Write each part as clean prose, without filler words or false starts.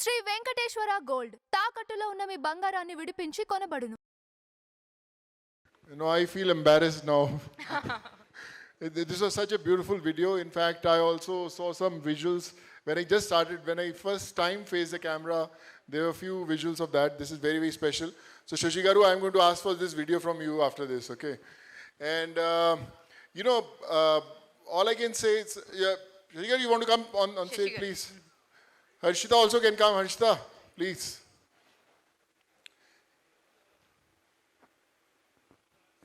Shri Venkateswara gold తాకట్టులో ఉన్న మీ బంగారాన్ని విడిపించి కొనబడును. You know, I feel embarrassed now. This was such a beautiful video. In fact, I also saw some visuals when I just started. When I first time faced the camera, there were a few visuals of that. This is very, very special. So, Shashi Garu, I'm going to ask for this video from you after this, okay? And, you know, all I can say is, yeah, Shashi Garu, you want to come on stage, please? Harshita also can come. Harshita, please.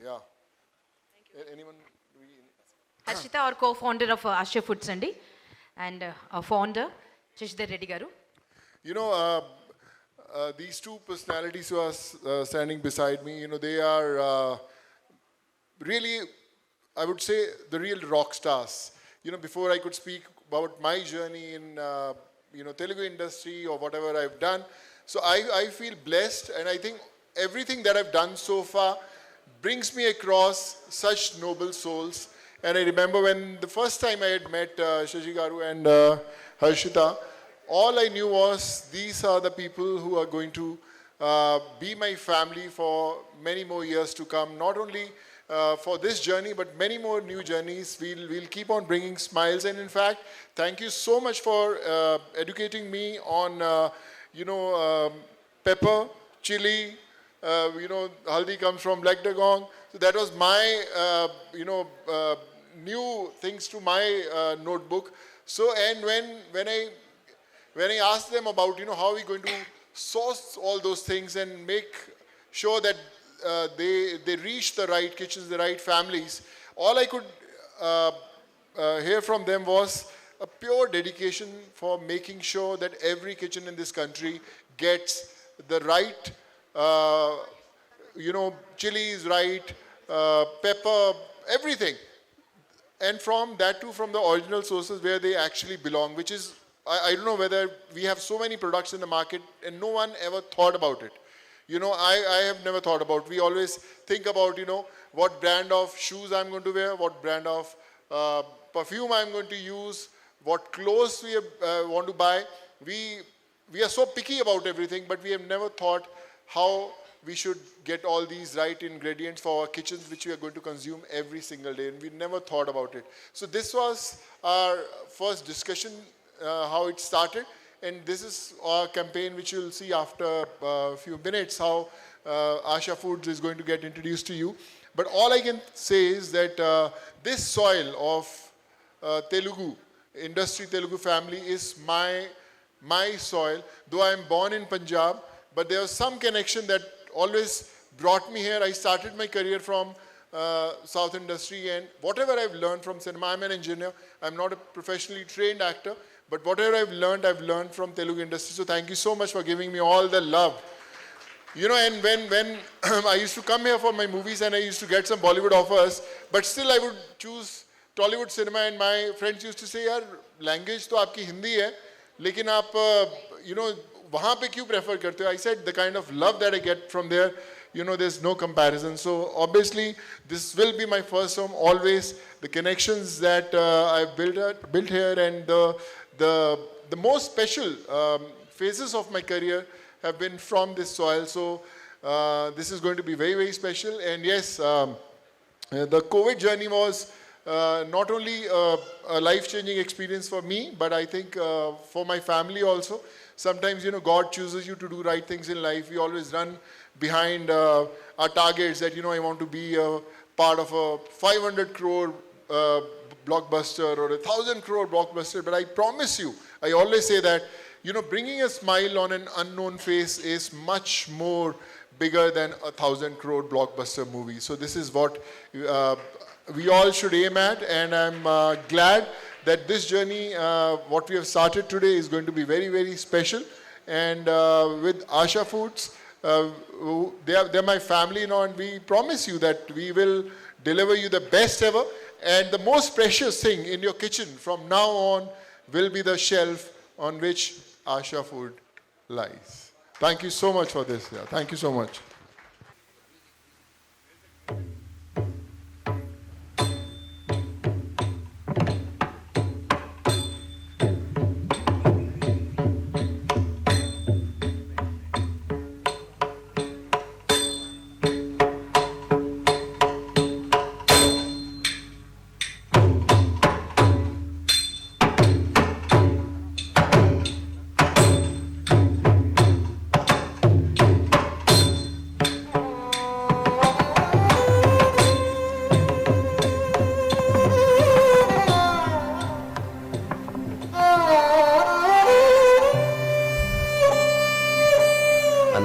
Yeah. Thank you. Anyone? Harshita, our co-founder of Asha Foods and our founder, Shashidhar Reddy Garu. You know, these two personalities who are standing beside me, you know, they are really, I would say, the real rock stars. You know, before I could speak about my journey in, you know, Telugu industry or whatever I've done, so I feel blessed, and I think everything that I've done so far brings me across such noble souls. And I remember when the first time I had met Shashi Garu and Harshita, all I knew was these are the people who are going to be my family for many more years to come. Not only for this journey, but many more new journeys. We'll keep on bringing smiles. And in fact, thank you so much for educating me on, you know, pepper, chili. You know, haldi comes from Black Dagong. So that was my, you know, new things to my notebook. So, and when I asked them about, you know, how are we going to source all those things and make sure that they reach the right kitchens, the right families, all I could hear from them was a pure dedication for making sure that every kitchen in this country gets the right you know, chili is right, pepper, everything. And from that too, from the original sources where they actually belong, which is, I don't know whether we have so many products in the market and no one ever thought about it. You know, I have never thought about, we always think about, you know, what brand of shoes I'm going to wear, what brand of perfume I'm going to use, what clothes we want to buy. We are so picky about everything, but we have never thought how we should get all these right ingredients for our kitchens, which we are going to consume every single day, and we never thought about it. So this was our first discussion, how it started, and this is our campaign, which you'll see after a few minutes, how Asha Foods is going to get introduced to you. But all I can say is that this soil of Telugu, industry Telugu family is my soil, though I am born in Punjab, but there was some connection that always brought me here. I started my career from South industry, and whatever I've learned from cinema, I'm an engineer, I'm not a professionally trained actor, but whatever I've learned from Telugu industry. So thank you so much for giving me all the love. You know, and when I used to come here for my movies and I used to get some Bollywood offers, but still I would choose Tollywood cinema, and my friends used to say, yaar, language to aapki Hindi hai, lekin aap, you know, वहाँ पे क्यों prefer करते हो? I said the kind of love that I get from there, you know, there's no comparison. So obviously this will be my first home always. The connections that I've built here, and the most special phases of my career have been from this soil. So this is going to be very, very special. And yes, the COVID journey was not only a life-changing experience for me, but I think for my family also. Sometimes, you know, God chooses you to do right things in life. We always run behind our targets that, you know, I want to be a part of a 500 crore blockbuster or a 1,000 crore blockbuster. But I promise you, I always say that, you know, bringing a smile on an unknown face is much more bigger than a 1,000 crore blockbuster movie. So this is what we all should aim at, and I'm glad that this journey, what we have started today, is going to be very, very special. And with Asha Foods, they're my family now, and we promise you that we will deliver you the best ever. And the most precious thing in your kitchen from now on will be the shelf on which Asha Food lies. Thank you so much for this. Yeah. Thank you so much.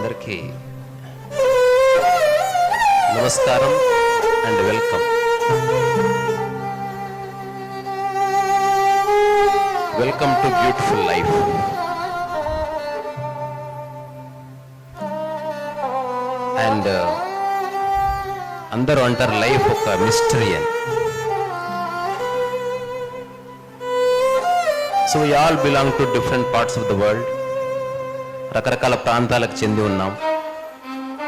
అందరికీ నమస్కారం and welcome. Welcome to beautiful life. And అందరూ అంటారు life ఒక mystery అని. So we all belong to different parts of the world. రకరకాల ప్రాంతాలకు చెంది ఉన్నాం,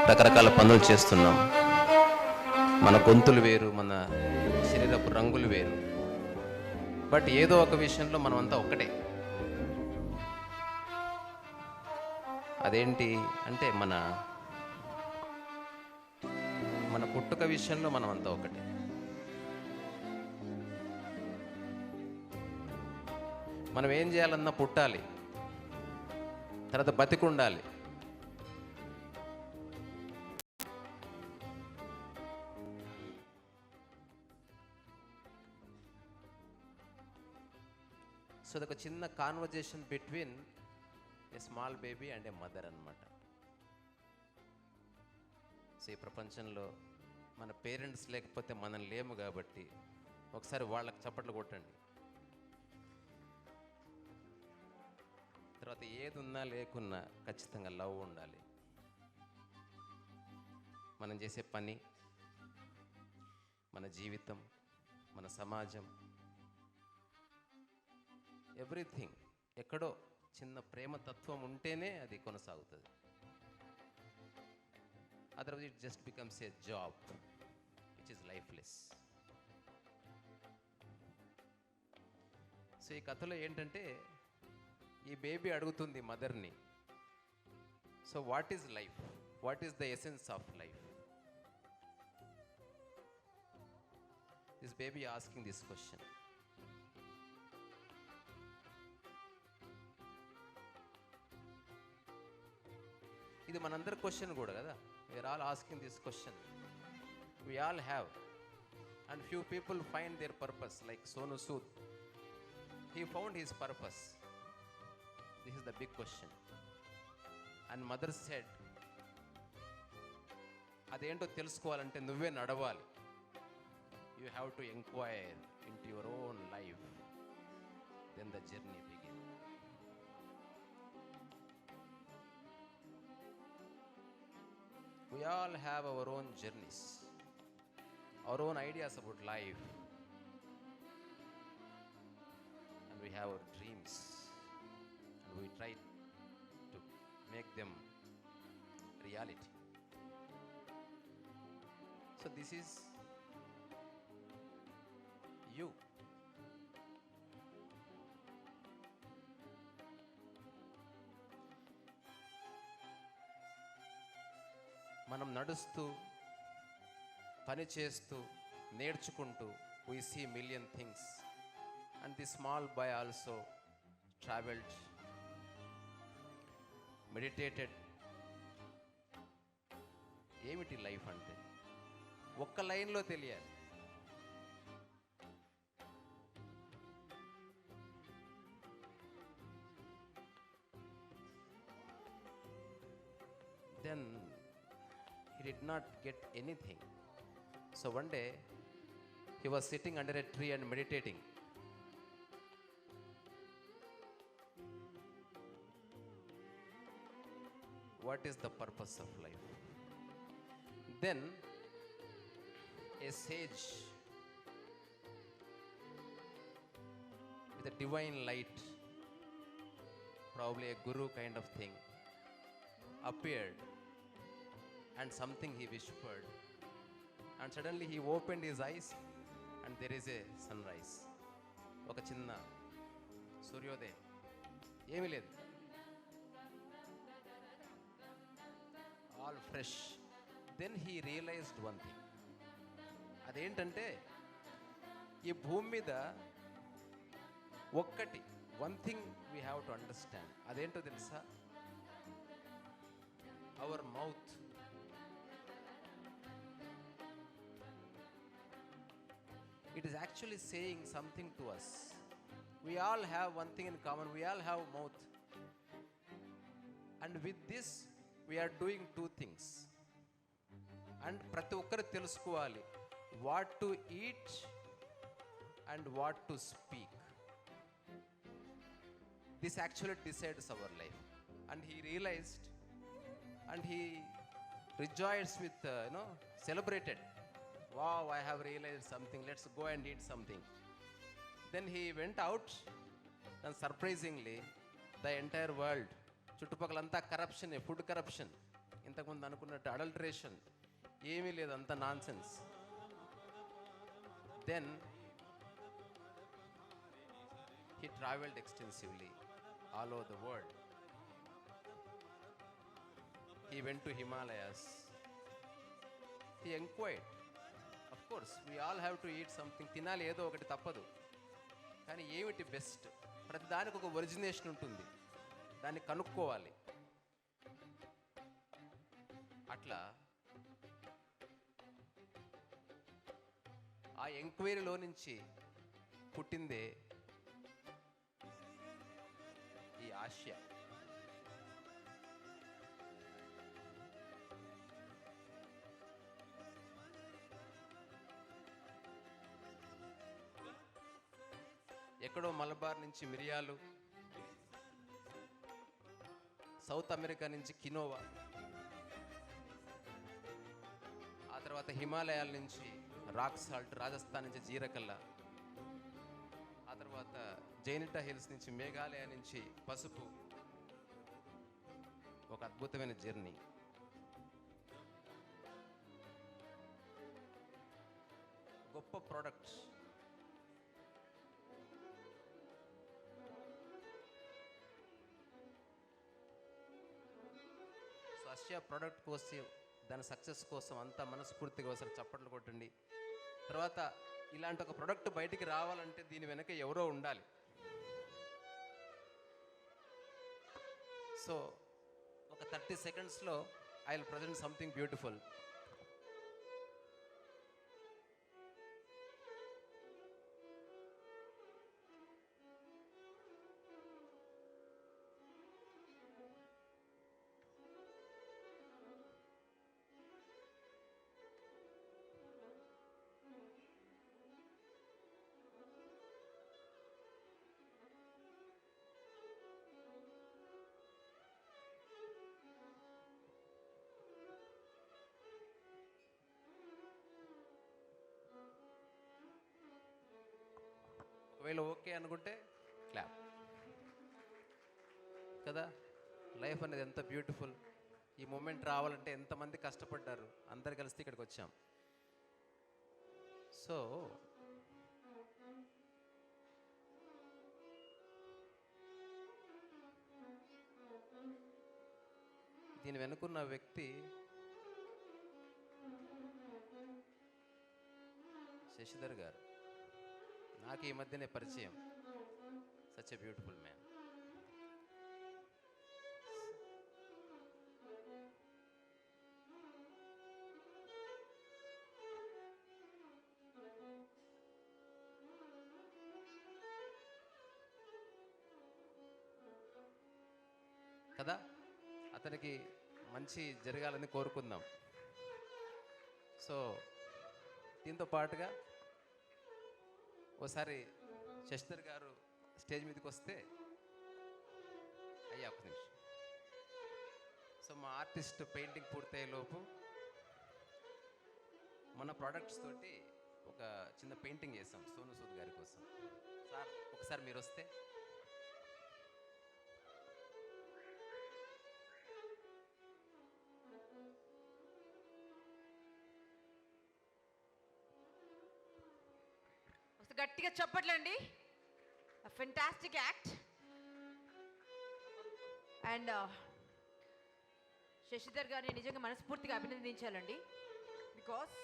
రకరకాల పనులు చేస్తున్నాం. మన గొంతులు వేరు, మన శరీరపు రంగులు వేరు. బట్ ఏదో ఒక విషయంలో మనమంతా ఒక్కటే. అదేంటి అంటే మన పుట్టుక విషయంలో మనమంతా ఒకటే. మనం ఏం చేయాలన్నా పుట్టాలి, తర్వాత బతికుండాలి. సో అదొక చిన్న conversation between a small baby and A mother అన్నమాట. సో ఈ ప్రపంచంలో మన పేరెంట్స్ లేకపోతే మనం లేము కాబట్టి ఒకసారి వాళ్ళకి చప్పట్లు కొట్టండి. తర్వాత ఏది ఉన్నా లేకున్నా ఖచ్చితంగా లవ్ ఉండాలి. మనం చేసే పని, మన జీవితం, మన సమాజం, ఎవ్రీథింగ్ ఎక్కడో చిన్న ప్రేమ తత్వం ఉంటేనే అది కొనసాగుతుంది. Otherwise it just becomes a job which is lifeless. So ఈ కథలో ఏంటంటే ఈ బేబీ అడుగుతుంది మదర్ని, so what is life, what is the essence of life? This baby asking this question. ఇది మనందరి క్వశ్చన్ కూడా కదా. We are all asking this question. We all have, and few people find their purpose, like Sonu Sood. He found his purpose. This is the big question. And mother said, అదేంటో తెలుసుకోవాలంటే నువ్వే నడవాలి. You have to inquire into your own life. Then the journey begins. We all have our own journeys, our own ideas about life, and we have our dreams, and we try to make them reality. So this is you. మనం నడుస్తూ, పని చేస్తూ, నేర్చుకుంటూ we see million things, and the small boy also traveled, meditated. ఏమిటి life అంటే ఒక్క లైన్లో తెలియాలి. Then he did not get anything. So one day he was sitting under a tree and meditating. What is the purpose of life? Then a sage with a divine light, probably a guru kind of thing, appeared, and something he whispered, and suddenly he opened his eyes and there is a sunrise. ఒక చిన్న సూర్యోదయం, ఏమీ లేదు, all fresh. Then he realized one thing. అదేంటంటే ఈ భూమి మీద ఒక్కటి, one thing we have to understand. అదేంటో తెలుసా? Our mouth. It is actually saying something to us. We all have one thing in common. We all have mouth. And with this we are doing 2 things. And ప్రతి ఒక్కరు తెలుసుకోవాలి what to eat and what to speak. This actually decides our life. And he realised and he rejoiced with celebrated. Wow, I have realized something, let's go and eat something. Then he went out and surprisingly the entire world, చుట్టుపక్కలంతా corruption, food corruption, ఇంతకుముందు అనుకున్నట్టు adulteration ఏమీ లేదు, అంత nonsense. Then he traveled extensively all over the world. He went to Himalayas. He inquired. Of course, we all have to eat something. తినాలి, ఏదో ఒకటి తప్పదు. కానీ ఏమిటి బెస్ట్? ప్రతి దానికి ఒక ఒరిజినేషన్ ఉంటుంది, దాన్ని కనుక్కోవాలి. అట్లా ఆ ఎంక్వైరీలో నుంచి పుట్టిందే ఈ ఆసియా. ఎక్కడో మలబార్ నుంచి మిరియాలు, సౌత్ అమెరికా నుంచి కినోవా, ఆ తర్వాత హిమాలయాల నుంచి రాక్ సాల్ట్, రాజస్థాన్ నుంచి జీరకల్ల, ఆ తర్వాత జైనిటా హిల్స్ నుంచి, మేఘాలయ నుంచి పసుపు. ఒక అద్భుతమైన జర్నీ. గొప్ప ప్రోడక్ట్స్. సో ఆసియా ప్రోడక్ట్ కోసం, దాని సక్సెస్ కోసం అంతా మనస్ఫూర్తిగా ఒకసారి చప్పట్లు కొట్టండి. తర్వాత ఇలాంటి ఒక ప్రోడక్ట్ బయటికి రావాలంటే దీని వెనక ఎవరో ఉండాలి. సో ఒక 30 secondsలో I will present something beautiful. ఒకవేళ ఓకే అనుకుంటే క్లాప్. కదా, లైఫ్ అనేది ఎంత బ్యూటిఫుల్. ఈ మూమెంట్ రావాలంటే ఎంతమంది కష్టపడ్డారు, అందరు కలిసి ఇక్కడికి వచ్చాం. సో దీని వెనుకున్న వ్యక్తి శశిధర్ గారు. నాకు ఈ మధ్యనే పరిచయం. Such a beautiful man. కదా, అతనికి మంచి జరగాలని కోరుకుందాం. సో దీంతో పాటుగా ఓసారి శశిధర్ గారు స్టేజ్ మీదకి వస్తే, అయ్యా ఒక్క నిమిషం. సో మా ఆర్టిస్ట్ పెయింటింగ్ పూర్తయ్యే లోపు మన ప్రోడక్ట్స్ తోటి ఒక చిన్న పెయింటింగ్ చేసాం సోను సూద్ గారి కోసం. సార్ ఒకసారి మీరు వస్తే. గట్టిగా చెప్పట్లండి. Fantastic act. అండ్ శశిధర్ గారిని నిజంగా మనస్ఫూర్తిగా అభినందించాలండి. బికాస్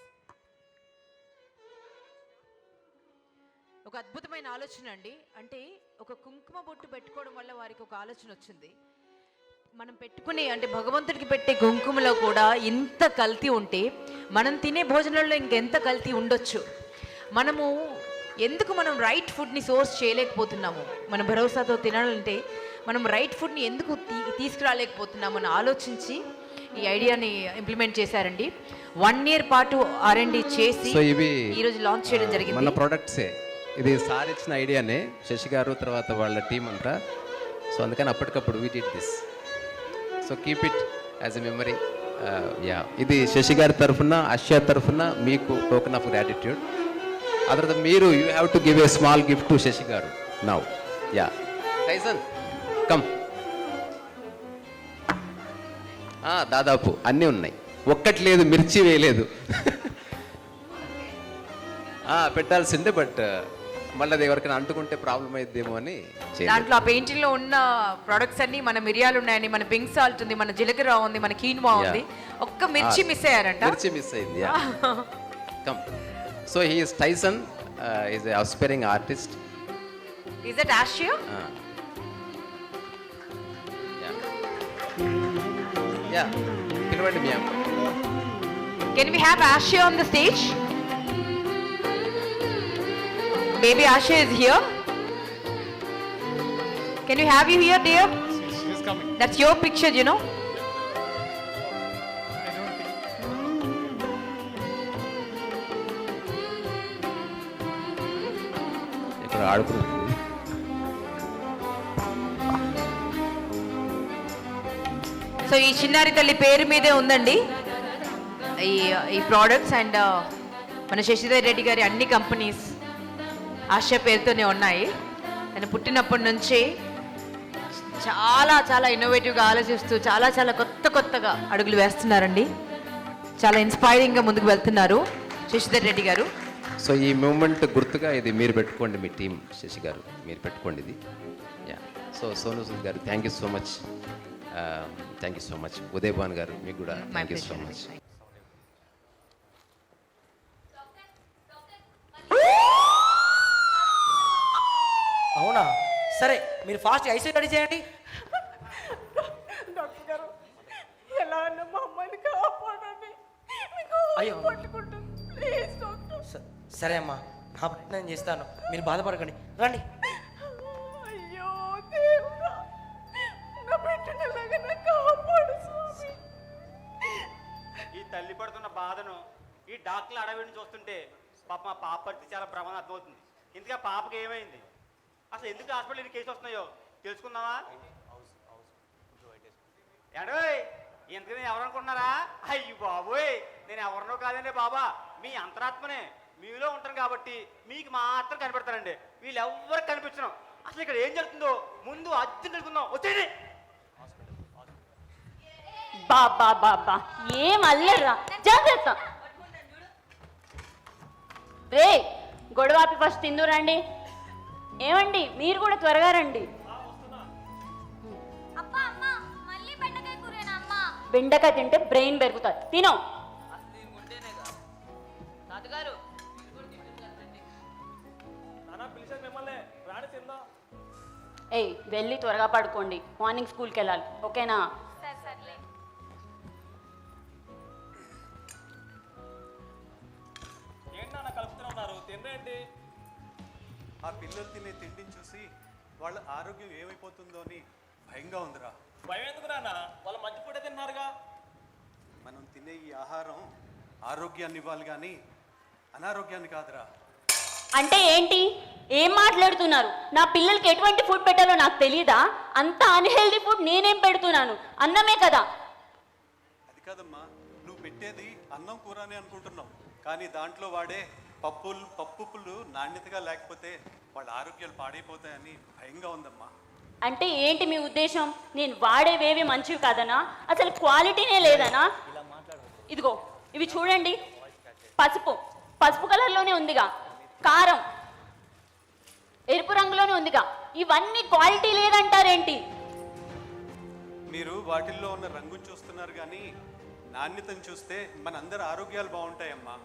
ఒక అద్భుతమైన ఆలోచన అండి. అంటే ఒక కుంకుమ బొట్టు పెట్టుకోవడం వల్ల వారికి ఒక ఆలోచన వచ్చింది. మనం పెట్టుకునే, అంటే భగవంతుడికి పెట్టే కుంకుమలో కూడా ఇంత కల్తీ ఉంటే మనం తినే భోజనంలో ఇంకెంత కల్తీ ఉండొచ్చు. మనం రైట్ ఫుడ్ని సోర్స్ చేయలేకపోతున్నాము. మన భరోసాతో తినాలంటే మనం రైట్ ఫుడ్ని ఎందుకు తీసుకురాలేకపోతున్నాము అని ఆలోచించి ఈ ఐడియాని ఇంప్లిమెంట్ చేశారండి. 1 year పాటు R&D చేసి సో ఇవి ఈరోజు లాంచ్ చేయడం మన జరిగింది. ప్రొడక్ట్సే. ఇది సార్ ఇచ్చిన ఐడియానే, శశి గారు తర్వాత వాళ్ళ టీం అంతా. సో అందుకని అప్పటికప్పుడు we did this. So keep it as a memory. Yeah, ఇది శశి గారి తరఫున, అశ్యా తరఫున మీకు టోకెన్ ఆఫ్ గ్రాటిట్యూడ్. ఆ తర్వాత మీరు you have to give a small gift to Shashi garu now. Yeah, Tyson come. దాదాపు అన్నీ ఉన్నాయి, ఒక్కటి లేదు, మిర్చి వేయలేదు. పెట్టాల్సిందే, బట్ మళ్ళీ అది ఎవరికైనా అంటుకుంటే ప్రాబ్లం అయిద్దేమో అని చేయలేదు. దాంట్లో ఆ పెయింటింగ్ లో ఉన్న ప్రొడక్ట్స్ అన్ని, మన మిరియాలు ఉన్నాయని, మన పింక్ సాల్ట్ ఉంది, మన జీలకర్ర ఉంది, మన కీన్వా ఉంది. ఒక్క మిర్చి మిస్ అయ్యారంట. మిర్చి మిస్ అయింది. Come. So he is Tyson, is a aspiring artist. Is that Ashia? Yeah, పిలవండి మీ అమ్మ. Can we have Ashia on the stage? Baby Ashia is here. Can we have you here, dear? She's coming. That's your picture, you know. ఇక్కడ ఆడుకుంటుంది. So ఈ చిన్నారి తల్లి పేరు మీదే ఉందండి ఈ ప్రోడక్ట్స్. అండ్ మన శశిధర్ రెడ్డి గారి అన్ని కంపెనీస్ ఆశ పేరుతోనే ఉన్నాయి. తను పుట్టినప్పటి నుంచి చాలా చాలా ఇన్నోవేటివ్గా ఆలోచిస్తూ చాలా కొత్తగా అడుగులు వేస్తున్నారండి. చాలా ఇన్స్పైరింగ్గా ముందుకు వెళ్తున్నారు శశిధర్ రెడ్డి గారు. సో ఈ మూమెంట్ గుర్తుగా ఇది మీరు పెట్టుకోండి, మీ టీం శశి గారు మీరు పెట్టుకోండి ఇది. యా, సో సోను సూద్ గారు thank you so much. Thank you so much. Uday Bhan గారు మీకు కూడా థ్యాంక్ యూ సో మచ్. అవునా? సరే, మీరు ఫాస్ట్ ఐసీ రెడీ చేయండి. డాక్టర్ గారు, ఎలా అన్న మా అమ్మాయిని కాపాడండి. మీకు అయ్యో. పట్టుకుంటాను ప్లీజ్ డాక్టర్. సరే అమ్మా, నా ప్రయత్నం చేస్తాను, మీరు బాధపడకండి. రండి. అయ్యో దేవుడా, నా బిడ్డని ఎలాగ కాపాడు స్వామి. ఈ తల్లి పడుతున్న బాధను ఈ డాక్టర్లు అడవిని చూస్తుంటే పాప మా పాప పరిస్థితి చాలా ప్రమాదం అర్థమవుతుంది. ఇంతగా పాపకి ఏమైంది, అసలు ఎందుకు హాస్పిటల్ కేసు వస్తున్నాయో తెలుసుకుందామా? ఏడోయ్, ఎందుకు నేను ఎవరు అనుకుంటున్నారా? అయ్యి బాబోయ్, నేను ఎవరినో కాదండి బాబా, మీ అంతరాత్మనే. మీలో ఉంటాను కాబట్టి మీకు మాత్రం కనిపెడతానండి, వీళ్ళు ఎవరికి కనిపించడం. అసలు ఇక్కడ ఏం జరుగుతుందో ముందు అర్జెంట్ తెలుసుకుందాం. వచ్చేయండి. బాబా ఏం అల్లర్రా, జాగ్రత్త. రే, గొడవాపి ఫస్ట్ తిందు రండి. ఏమండి, మీరు కూడా త్వరగా రండి. బెండకాయ తింటే బ్రెయిన్ పెరుగుతుంది, తినో. ఏయ్, వెళ్ళి త్వరగా పడుకోండి, మార్నింగ్ స్కూల్కి వెళ్ళాలి, ఓకేనా? ఆ పిల్లలు తినే తిండిని చూసి వాళ్ళ ఆరోగ్యం ఏమైపోతుందో అని భయంగా ఉందిరా. భయం ఎందుకు నాన్న, వాళ్ళు మంచి పూట తిన్నారుగా. మనం తినే ఈ ఆహారం ఆరోగ్యాన్ని ఇవ్వాలి కానీ అనారోగ్యాన్ని కాదురా. అంటే ఏంటి, ఏం మాట్లాడుతున్నారు? నా పిల్లలకి ఎటువంటి ఫుడ్ పెట్టాలో నాకు తెలియదా? అంత అన్హెల్దీ ఫుడ్ నేనేం పెడుతున్నాను? అన్నమే కదా. అది కాదమ్మా, నువ్వు పెట్టేది అన్నం కూరనే అనుకుంటున్నావు, కానీ దాంట్లో వాడే పప్పులు నాణ్యతగా లేకపోతే వాళ్ళ ఆరోగ్యాలు పాడైపోతాయని భయంగా ఉందమ్మా. అంటే ఏంటి మీ ఉద్దేశం? నేను వాడేవేవి మంచివి కాదనా? అసలు క్వాలిటీనే లేదనా? ఇదిగో ఇవి చూడండి, పసుపు కలర్లోనే ఉందిగా, కారం ఎరుపు రంగులోనే ఉందిగా, ఇవన్నీ క్వాలిటీ లేదంటారేంటి? మీరు వాటిల్లో ఉన్న రంగును చూస్తున్నారు కానీ నాణ్యతను చూస్తే మనందరి ఆరోగ్యాలు బాగుంటాయమ్మా.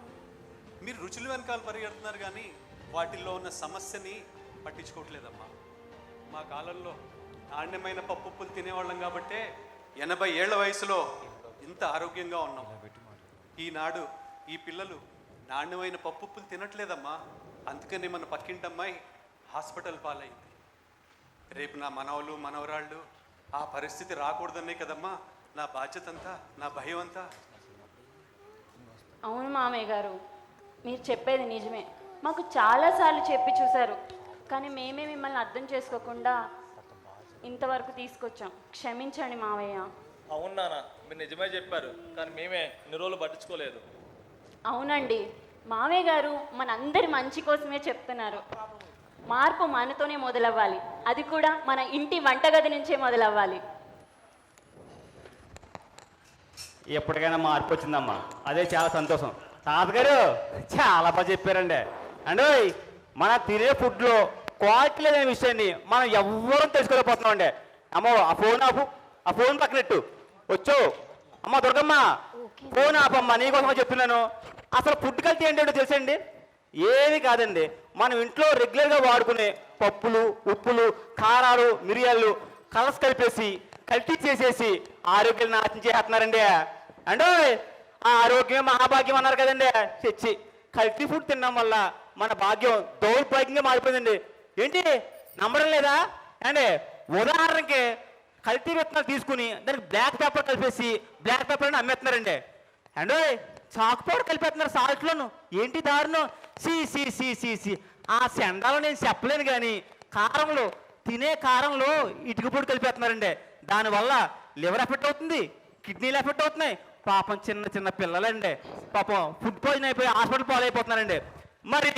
మీరు రుచులు వెనకాల పరిగెడుతున్నారు కానీ వాటిల్లో ఉన్న సమస్యని పట్టించుకోవట్లేదమ్మా. మా కాలంలో నాణ్యమైన పప్పులు తినేవాళ్ళం కాబట్టే 80 ఏళ్ల వయసులో ఇంత ఆరోగ్యంగా ఉన్నాం. ఈనాడు ఈ పిల్లలు నాణ్యమైన పప్పులు తినట్లేదమ్మా. అందుకని మన పక్కింటమ్మాయి హాస్పిటల్ పాలైంది. రేపు నా మనవలు మనవరాళ్ళు ఆ పరిస్థితి రాకూడదనే కదమ్మా నా బాధ్యత అంతా, నా భయం అంతా. అవును మామయ్య గారు, మీరు చెప్పేది నిజమే. మాకు చాలాసార్లు చెప్పి చూశారు, కానీ మేమే మిమ్మల్ని అర్థం చేసుకోకుండా ఇంతవరకు తీసుకొచ్చాం. క్షమించండి మావయ్య. అవును నాన్న, మీరు నిజమే చెప్పారు, కానీ మేమే ఇన్ని రోజులు పట్టించుకోలేదు. అవునండి, మావయ్య గారు మనందరి మంచి కోసమే చెప్తున్నారు. మార్పు మనతోనే మొదలవ్వాలి, అది కూడా మన ఇంటి వంటగది నుంచే మొదలవ్వాలి. ఎప్పటికైనా మార్పు వచ్చిందమ్మా, అదే చాలా సంతోషం. తాతగారు చాలా బాగా చెప్పారండి. అండి మన తినే ఫుడ్లో క్వాలిటీ లేదనే విషయాన్ని మనం ఎవ్వరూ తెలుసుకోలేకపోతున్నామండి. అమ్మో ఆ ఫోన్ ఆపు, ఆ ఫోన్ పక్కనట్టు వచ్చు. అమ్మ దుర్గమ్మ, ఫోన్ ఆపమ్మ, నీకోసమో చెప్తున్నాను. అసలు ఫుడ్ కల్తీ ఏంటో తెలుసండి? ఏమీ కాదండి, మనం ఇంట్లో రెగ్యులర్గా వాడుకునే పప్పులు, ఉప్పులు, కారాలు, మిరియాలు కలర్స్ కలిపేసి కల్తీ చేసేసి ఆరోగ్యాన్ని నాశనం చేస్తున్నారండి. అంటే ఆ ఆరోగ్యం మహాభాగ్యం అన్నారు కదండి, తెచ్చి కల్తీ ఫుడ్ తినడం వల్ల మన భాగ్యం దౌర్భాగ్యంగా మారిపోయిందండి. ఏంటి నమ్మడం లేదా అండి? ఉదాహరణకి కల్తీ విత్తనాలు తీసుకుని దానికి బ్లాక్ పేపర్ కలిపేసి బ్లాక్ పేపర్ అని అమ్మేస్తున్నారండి. అండి చాకు పౌడర్ కలిపేస్తున్నారు సాల్ట్లోను. ఏంటి దారుణం! సి సి సి సి సి ఆ సెండాలో నేను చెప్పలేను, కానీ కారంలో తినే కారంలో ఇటుక పొడి కలిపేస్తున్నారండి. దానివల్ల లివర్ ఎఫెక్ట్ అవుతుంది, కిడ్నీలు ఎఫెక్ట్ అవుతున్నాయి. పాపం చిన్న చిన్న పిల్లలండి పాపం ఫుడ్ పాయిజన్ అయిపోయి హాస్పిటల్ పాలైపోతున్నారండి. మరి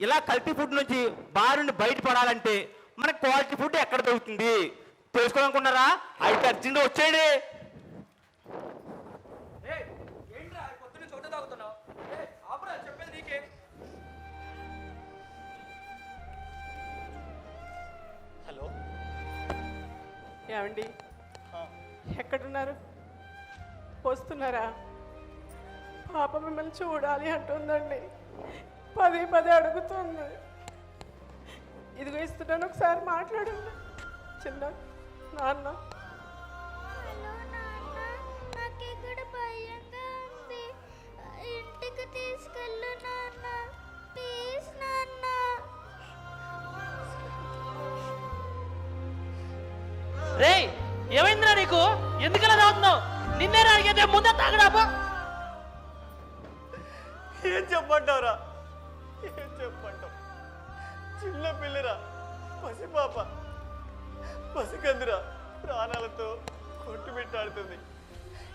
ఇలా కల్తీ ఫుడ్ నుంచి బారి బయటపడాలంటే మనకి క్వాలిటీ ఫుడ్ ఎక్కడ దొరుకుతుంది తెలుసుకోవాలనుకున్నారా? అయితే అర్జెంట్ వచ్చేయండి. హలో ఏమండి, ఎక్కడున్నారు? వస్తున్నారా? పాప మిమ్మల్ని చూడాలి అంటుందండి, పదే పదే అడుగుతుంది. ఇదిగో ఇస్తున్నాను, ఒకసారి మాట్లాడండి. చిన్న నాన్న, నాకిక్కడ భయంగా ఉంది, ఇంటికి తీసుకెళ్ళు నాన్న, ప్లీజ్ నాన్న. రేయ్, ఏమైందిరా నీకు? ఎందుకలా తాగుతున్నావు? నిన్నే అడిగితే ముందే తాగడాపా. ఏం చెప్పంటావురా? ఏం చెప్పంటావు? చిన్న పిల్లరా, పసిపాప, పసికందురా, ప్రాణాలతో కొట్టుమిట్టాడుతుంది.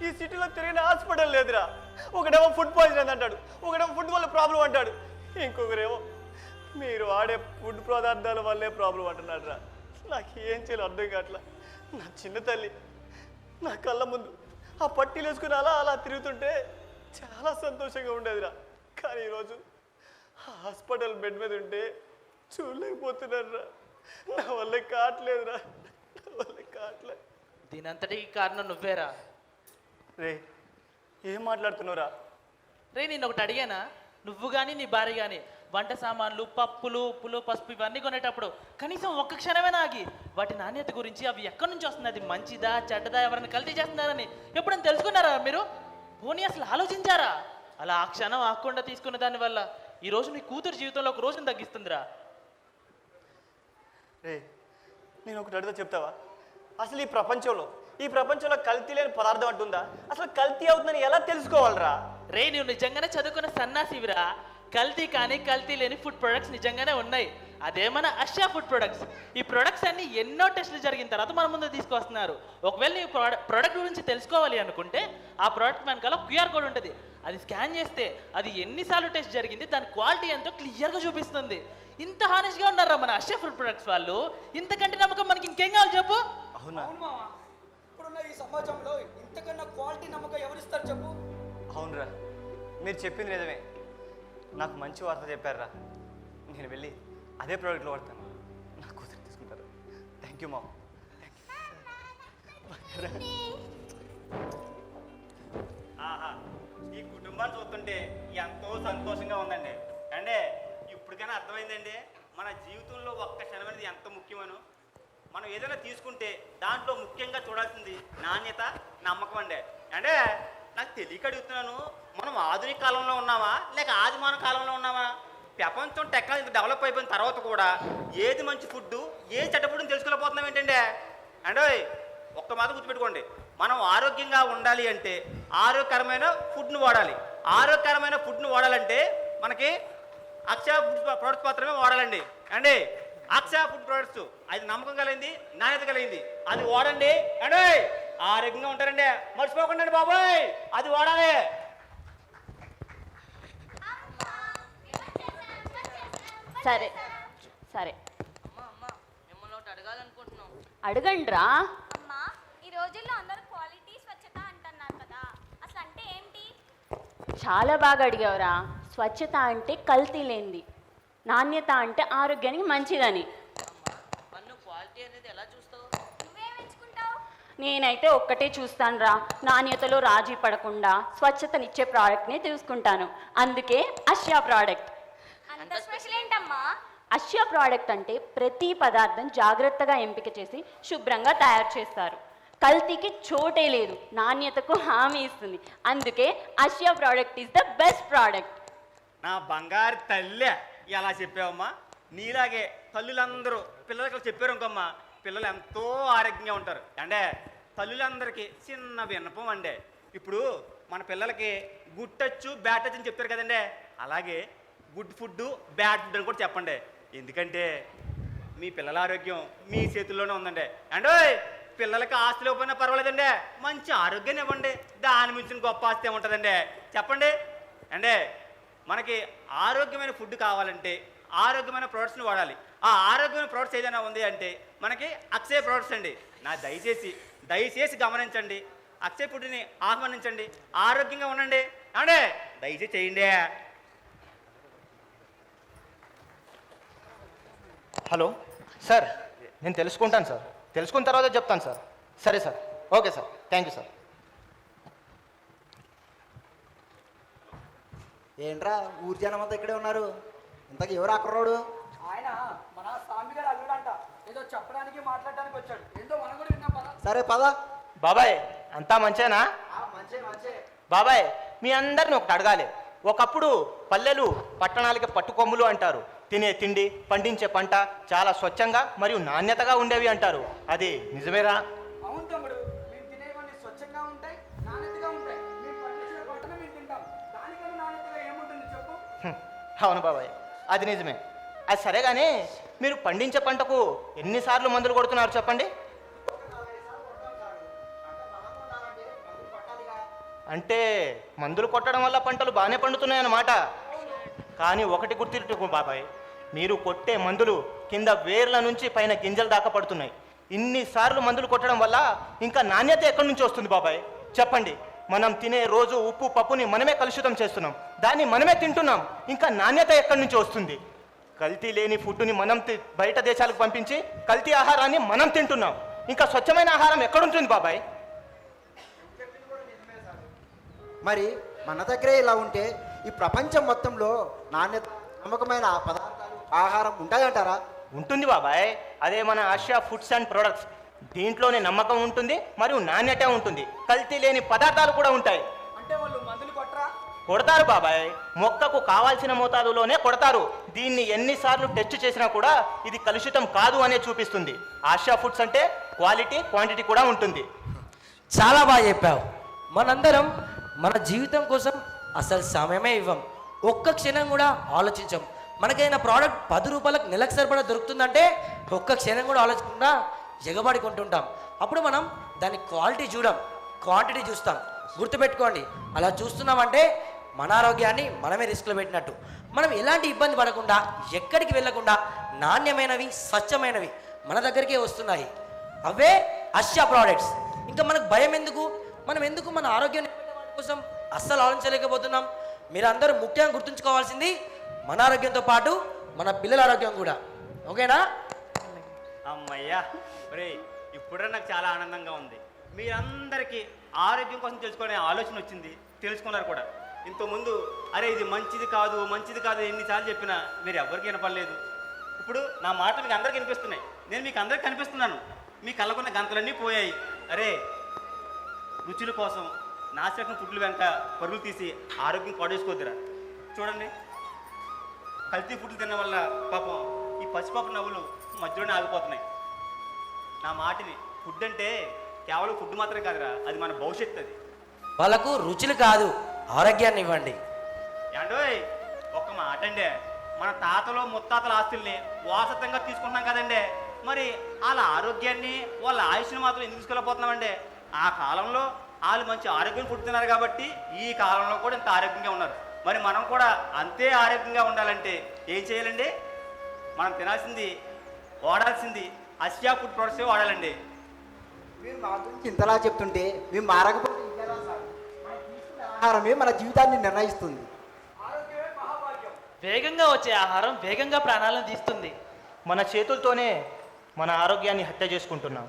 ఈ సిటీలో తిరిగిన హాస్పిటల్ లేదురా. ఒకడేమో ఫుడ్ పాయిజన్ అంటాడు, ఒకడేమో ఫుడ్ వల్ల ప్రాబ్లం అంటాడు, ఇంకొకరేమో మీరు ఆడే ఫుడ్ పదార్థాల వల్లే ప్రాబ్లం అంటున్నాడు రా. నాకు ఏం చేయాలో అర్థం కావట్లా. నా చిన్న తల్లి నా కళ్ళ ముందు ఆ పట్టీలు వేసుకుని అలా అలా తిరుగుతుంటే చాలా సంతోషంగా ఉండేదిరా. కానీ ఈరోజు హాస్పిటల్ బెడ్ మీద ఉంటే చూడలేకపోతున్నారా. నా వల్ల కావట్లేదురా, నా వల్ల కావట్లేదు. దీనంతటికి కారణం నువ్వేరా. రే ఏం మాట్లాడుతున్నావురా? రే నేను ఒకటి అడిగానా? నువ్వు కానీ నీ భార్య కానీ వంట సామాన్లు, పప్పులు, ఉప్పులు, పసుపు ఇవన్నీ కొనేటప్పుడు కనీసం ఒక్క క్షణమే ఆగి వాటి నాణ్యత గురించి, అవి ఎక్కడి నుంచి వస్తుంది, అది మంచిదా చెడ్డదా, ఎవరైనా కల్తీ చేస్తున్నారని ఎప్పుడైనా తెలుసుకున్నారా మీరు? పోనీ అసలు ఆలోచించారా? అలా ఆ క్షణం ఆకుండా తీసుకున్న దానివల్ల ఈరోజు నీ కూతురు జీవితంలో ఒక రోజును తగ్గిస్తుందిరా. రే నేను ఒకటి అడిగితే చెప్తావా? అసలు ఈ ప్రపంచంలో కల్తీ లేని పదార్థం అంటుందా? అసలు కల్తీ అవుతుందని ఎలా తెలుసుకోవాలరా? రే నువ్వు నిజంగానే చదువుకున్న సన్నాసివిరా. కల్తీ కానీ కల్తీ లేని ఫుడ్ ప్రొడక్ట్స్ నిజంగానే ఉన్నాయి. అదేమన్నా అషా ఫుడ్ ప్రొడక్ట్స్. ఈ ప్రొడక్ట్స్ అన్ని ఎన్నో టెస్టులు జరిగిన తర్వాత మన ముందు తీసుకొస్తున్నారు. ఒకవేళ నీ ప్రొడక్ట్ గురించి తెలుసుకోవాలి అనుకుంటే ఆ ప్రోడక్ట్ వెనకాల క్యూఆర్ కోడ్ ఉంటుంది. అది స్కాన్ చేస్తే అది ఎన్నిసార్లు టెస్ట్ జరిగింది, దాని క్వాలిటీ ఎంతో క్లియర్గా చూపిస్తుంది. ఇంత హానెస్ట్గా ఉన్నారా మన అషా ఫుడ్ ప్రొడక్ట్స్ వాళ్ళు? ఇంతకంటే నమ్మకం మనకి ఇంకేం కావాలి చెప్పు? అవునా? ఇప్పుడున్న ఈ సమాజంలో ఇంతకన్నా క్వాలిటీ నమ్మకం ఎవరిస్తారు చెప్పు? అవునరా, మీరు చెప్పింది నిజమే. నాకు మంచి వార్త చెప్పారా. నేను వెళ్ళి అదే ప్రోడక్ట్లో వాడతాను, నా కూతురు తీసుకుంటారు. Thank you ma'am. ఆహా, ఈ కుటుంబాన్ని చూస్తుంటే ఎంతో సంతోషంగా ఉందండి. అంటే ఇప్పటికైనా అర్థమైందండి మన జీవితంలో ఒక్క క్షణం అనేది ఎంత ముఖ్యమను. మనం ఏదైనా తీసుకుంటే దాంట్లో ముఖ్యంగా చూడాల్సింది నాణ్యత, నమ్మకం అండి. అంటే నాకు తెలియక అడుగుతున్నాను, మనం ఆధునిక కాలంలో ఉన్నామా లేక ఆదిమాన కాలంలో ఉన్నామా? ప్రపంచం టెక్నాలజీ డెవలప్ అయిపోయిన తర్వాత కూడా ఏది మంచి ఫుడ్, ఏది చెడ్డ ఫుడ్ తెలుసుకోలేకపోతున్నాం ఏంటంటే? అంటే ఒక్క మాట గుర్తుపెట్టుకోండి, మనం ఆరోగ్యంగా ఉండాలి అంటే ఆరోగ్యకరమైన ఫుడ్ను వాడాలి. ఆరోగ్యకరమైన ఫుడ్ను వాడాలంటే మనకి అక్షయ ఫుడ్ ప్రొడక్ట్స్ మాత్రమే వాడాలండి. అండి అక్షయ ఫుడ్ ప్రొడక్ట్స్ అది నమ్మకం కలిగింది, నాణ్యత కలిగింది, అది వాడండి. అండి ఆరోగ్యంగా ఉంటారండి, మర్చిపోకుండా బాబాయ్ అది వాడాలి. సరే సరే అడగండి రా. అమ్మా, ఈ రోజుల్లో అందరూ క్వాలిటీ స్వచ్ఛత అంటున్నారు కదా, అసలు అంటే ఏంటి? చాలా బాగా అడిగావురా. స్వచ్ఛత అంటే కల్తీ లేనిది, నాణ్యత అంటే ఆరోగ్యానికి మంచిదని. నువ్వేం ఎంచుకుంటావు? నేనైతే ఒక్కటే చూస్తాను రా, నాణ్యతలో రాజీ పడకుండా స్వచ్ఛతనిచ్చే ప్రోడక్ట్ని తీసుకుంటాను. అందుకే అష్యా ప్రోడక్ట్. అంత స్పెషల్ ఏంటమ్మా? అష్యా ప్రోడక్ట్ అంటే ప్రతి పదార్థం జాగ్రత్తగా ఎంపిక చేసి శుభ్రంగా తయారు చేస్తారు. కల్తీకి చోటే లేదు, నాణ్యతకు హామీ ఇస్తుంది. అందుకే అష్యా product is the best product. నా బంగారు తల్లే ఎలా చెప్పావమ్మా. నీలాగే తల్లులందరూ పిల్లలకి చెప్పారు ఇంకమ్మా, పిల్లలు ఎంతో ఆరోగ్యంగా ఉంటారు. అంటే తల్లులందరికీ చిన్న విన్నపం అండి, ఇప్పుడు మన పిల్లలకి గుడ్ టచ్ బ్యాడ్ టచ్ అని చెప్పారు కదండి, అలాగే గుడ్ ఫుడ్ బ్యాడ్ ఫుడ్ అని కూడా చెప్పండి. ఎందుకంటే మీ పిల్లల ఆరోగ్యం మీ చేతుల్లోనే ఉందండి. అండో పిల్లలకి ఆస్తి లేకపోయినా పర్వాలేదండి, మంచి ఆరోగ్యాన్ని ఇవ్వండి, దాని మించిన గొప్ప ఆస్తి ఏముంటుందండి చెప్పండి. అంటే మనకి ఆరోగ్యమైన ఫుడ్ కావాలంటే ఆరోగ్యమైన ప్రోడక్ట్స్ని వాడాలి. ఆ ఆరోగ్యమైన ప్రోడక్ట్స్ ఏదైనా ఉంది అంటే మనకి అక్షయ ప్రోడక్ట్స్ అండి. నా దయచేసి గమనించండి, అక్షయ ఫుడ్ని ఆహ్వానించండి, ఆరోగ్యంగా ఉండండి. అంటే దయచేసి చేయండి. హలో సార్, నేను తెలుసుకుంటాను సార్, తెలుసుకున్న తర్వాత చెప్తాను సార్. సరే sir, okay sir, thank you sir. ఏంట్రా ఊరి జనం అంతా ఇక్కడే ఉన్నారు, ఇంతకు ఎవరు అక్కడోడు? ఆయన మన స్వామి గారు అల్లుడంట, ఏదో చెప్పడానికి మాట్లాడడానికి వచ్చాడు, ఏందో మనం కూడా విన్నాం పద. సరే పద. బాబాయ్ అంతా మంచేనా? మంచి బాబాయ్ మీ అందరిని ఒకటి అడగాలి. ఒకప్పుడు పల్లెలు పట్టణాలకి పట్టుకొమ్ములు అంటారు. తినే తిండి, పండించే పంట చాలా స్వచ్ఛంగా మరియు నాణ్యతగా ఉండేవి అంటారు. అది నిజమేరా? అవును తమ్ముడు, మేము తినేవన్నీ స్వచ్ఛంగా ఉంటాయి, నాణ్యతగా ఉంటాయి. మేము పండించిన పంటను మేము తింటాం, దానికన్నా నాణ్యతగా ఏముంటుంది చెప్పు? అవును బాబాయ్, అది నిజమే. అది సరే కానీ మీరు పండించే పంటకు ఎన్నిసార్లు మందులు కొడుతున్నారు చెప్పండి? అంటే మందులు కొట్టడం వల్ల పంటలు బాగానే పండుతున్నాయి అన్నమాట. కానీ ఒకటి గుర్తించు బాబాయ్, మీరు కొట్టే మందులు కింద వేర్ల నుంచి పైన గింజల దాకా పడుతున్నాయి. ఇన్నిసార్లు మందులు కొట్టడం వల్ల ఇంకా నాణ్యత ఎక్కడి నుంచి వస్తుంది బాబాయ్ చెప్పండి? మనం తినే రోజు ఉప్పు పప్పుని మనమే కలుషితం చేస్తున్నాం, దాన్ని మనమే తింటున్నాం, ఇంకా నాణ్యత ఎక్కడి నుంచి వస్తుంది? కల్తీ లేని ఫుడ్ని మనం బయట దేశాలకు పంపించి కల్తీ ఆహారాన్ని మనం తింటున్నాం, ఇంకా స్వచ్ఛమైన ఆహారం ఎక్కడుంటుంది బాబాయ్? మరి మన దగ్గరే ఇలా ఉంటే ఈ ప్రపంచం మొత్తంలో నాణ్యత నమ్మకమైన పదార్థాలు ఆహారం ఉంటాయంటారా? ఉంటుంది బాబాయ్, అదే మన ఆసియా ఫుడ్స్ అండ్ ప్రొడక్ట్స్. దీంట్లోనే నమ్మకం ఉంటుంది మరియు నాణ్యత ఉంటుంది, కల్తీ లేని పదార్థాలు కూడా ఉంటాయి. అంటే వాళ్ళు మందులు కొట్టరా? కొడతారు బాబాయ్, మొక్కకు కావాల్సిన మోతాదులోనే కొడతారు. దీన్ని ఎన్నిసార్లు టెస్ట్ చేసినా కూడా ఇది కలుషితం కాదు అనే చూపిస్తుంది. ఆసియా ఫుడ్స్ అంటే క్వాలిటీ క్వాంటిటీ కూడా ఉంటుంది. చాలా బాగా చెప్పావు. మనందరం మన జీవితం కోసం అసలు సమయమే ఇవ్వం, ఒక్క క్షణం కూడా ఆలోచించం. మనకైనా ప్రోడక్ట్ 10 రూపాయలకు నెలకు సరిపడా దొరుకుతుందంటే ఒక్క క్షణం కూడా ఆలోచించకుండా ఎగబడి కొంటుంటాం. అప్పుడు మనం దాని క్వాలిటీ చూడం, క్వాంటిటీ చూస్తాం. గుర్తుపెట్టుకోండి, అలా చూస్తున్నామంటే మన ఆరోగ్యాన్ని మనమే రిస్క్లో పెట్టినట్టు. మనం ఎలాంటి ఇబ్బంది పడకుండా, ఎక్కడికి వెళ్ళకుండా నాణ్యమైనవి స్వచ్ఛమైనవి మన దగ్గరికే వస్తున్నాయి. అవే అష్యా ప్రోడక్ట్స్. ఇంకా మనకు భయం ఎందుకు? మనం ఎందుకు మన ఆరోగ్యాన్ని కోసం అస్సలు ఆలోచించలేకపోతున్నాం? మీరందరూ ముఖ్యంగా గుర్తుంచుకోవాల్సింది మన ఆరోగ్యంతో పాటు మన పిల్లల ఆరోగ్యం కూడా. ఓకేనా? అమ్మయ్యా రే, ఇప్పుడే నాకు చాలా ఆనందంగా ఉంది. మీరందరికీ ఆరోగ్యం కోసం తెలుసుకునే ఆలోచన వచ్చింది, తెలుసుకున్నారు కూడా. ఇంతకుముందు అరే ఇది మంచిది కాదు ఎన్నిసార్లు చెప్పినా మీరు ఎవరికి వినపడలేదు. ఇప్పుడు నా మాటలు మీకు అందరికీ వినిపిస్తున్నాయి, నేను మీకు అందరికి కనిపిస్తున్నాను. మీ కళ్ళకున్న గంతలన్నీ పోయాయి. అరే రుచుల కోసం నాశరకం ఫుడ్లు వెంట పరుగులు తీసి ఆరోగ్యం పాడేసుకోద్దురా. చూడండి, కల్తీ ఫుడ్లు తినడం వల్ల పాపం ఈ పసిపాప నవ్వులు మధ్యలోనే ఆగిపోతున్నాయి. నా మాటని ఫుడ్ అంటే కేవలం ఫుడ్ మాత్రమే కాదురా, అది మన భవిష్యత్తు. అది వాళ్ళకు రుచులు కాదు, ఆరోగ్యాన్ని ఇవ్వండి. ఏండోయ్ ఒక్క మాట అండి, మన తాతలు ముత్తాతల ఆస్తుల్ని వారసత్వంగా తీసుకుంటున్నాం కదండి, మరి వాళ్ళ ఆరోగ్యాన్ని వాళ్ళ ఆయుష్ని మాత్రం ఎందుకు తీసుకెళ్ళిపోతున్నామండి? ఆ కాలంలో వాళ్ళు మంచి ఆరోగ్యం పుడుతున్నారు కాబట్టి ఈ కాలంలో కూడా ఇంత ఆరోగ్యంగా ఉన్నారు. మరి మనం కూడా అంతే ఆరోగ్యంగా ఉండాలంటే ఏం చేయాలండి? మనం తినాల్సింది, వాడాల్సింది ఆసియా ఫుడ్ ప్రొడక్ట్స్ వాడాలండి. మీరు మా గురించి ఇంతలా చెప్తుంటే మేము మారకపోతే ఇంకెలా సార్? మనం తీసుకునే ఆహారమే మన జీవితాన్ని నిర్ణయిస్తుంది. ఆరోగ్యమే మహాభాగ్యం. వేగంగా వచ్చే ఆహారం వేగంగా ప్రాణాలను తీస్తుంది. మన చేతులతోనే మన ఆరోగ్యాన్ని హత్య చేసుకుంటున్నాం.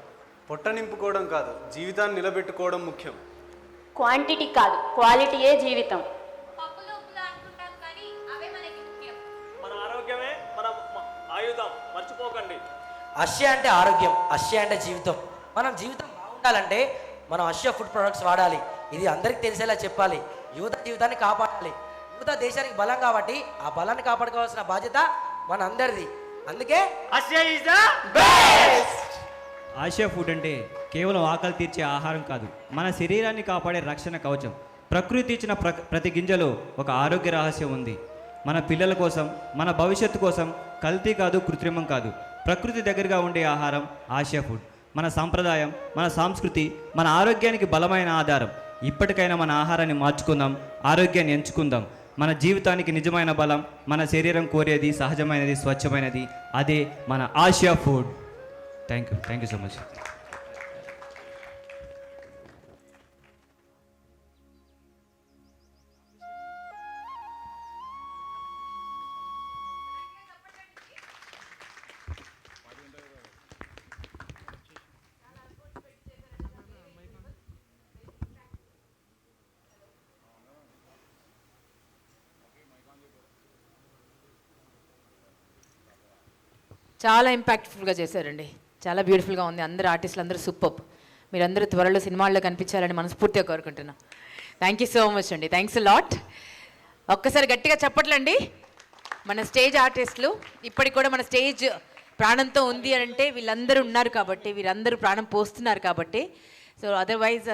పొట్ట నింపుకోవడం కాదు, జీవితాన్ని నిలబెట్టుకోవడం ముఖ్యం. క్వాంటిటీ కాదు, క్వాలిటీయే జీవితం. పప్పులు ఉప్పులు అనుకుంటాం కానీ అవే మనకి ముఖ్యం. మన ఆరోగ్యమే మన ఆయుధం, మర్చిపోకండి. అశ్య అంటే ఆరోగ్యం, అశ్య అంటే జీవితం. మనం జీవితం బాగుండాలంటే మనం అశ్య ఫుడ్ ప్రొడక్ట్స్ వాడాలి. ఇది అందరికీ తెలిసేలా చెప్పాలి. యువత జీవితాన్ని కాపాడాలి. యువత దేశానికి బలం కాబట్టి ఆ బలాన్ని కాపాడుకోవాల్సిన బాధ్యత మన అందరిది. అందుకే Asia is the Asia food అంటే కేవలం ఆకలి తీర్చే ఆహారం కాదు, మన శరీరాన్ని కాపాడే రక్షణ కవచం. ప్రకృతి ఇచ్చిన ప్రతి గింజలో ఒక ఆరోగ్య రహస్యం ఉంది. మన పిల్లల కోసం, మన భవిష్యత్తు కోసం కల్తీ కాదు, కృత్రిమం కాదు, ప్రకృతి దగ్గరగా ఉండే ఆహారం ఆసియా ఫుడ్. మన సాంప్రదాయం, మన సంస్కృతి, మన ఆరోగ్యానికి బలమైన ఆధారం. ఇప్పటికైనా మన ఆహారాన్ని మార్చుకుందాం, ఆరోగ్యాన్ని ఎంచుకుందాం. మన జీవితానికి నిజమైన బలం, మన శరీరం కోరేది సహజమైనది, స్వచ్ఛమైనది, అదే మన Asia food. Thank you so much. చాలా ఇంపాక్ట్ఫుల్గా చేశారండి, చాలా బ్యూటిఫుల్గా ఉంది. అందరు ఆర్టిస్టులు అందరూ సూపర్. మీరందరూ త్వరలో సినిమాల్లో కనిపించాలని మనస్ఫూర్తిగా కోరుకుంటున్నాం. థ్యాంక్ యూ సో మచ్ అండి, థ్యాంక్స్ లాట్. ఒక్కసారి గట్టిగా చప్పట్లండి. మన స్టేజ్ ఆర్టిస్టులు ఇప్పటికి కూడా మన స్టేజ్ ప్రాణంతో ఉంది అని అంటే వీళ్ళందరూ ఉన్నారు కాబట్టి, వీరందరూ ప్రాణం పోస్తున్నారు కాబట్టి. So otherwise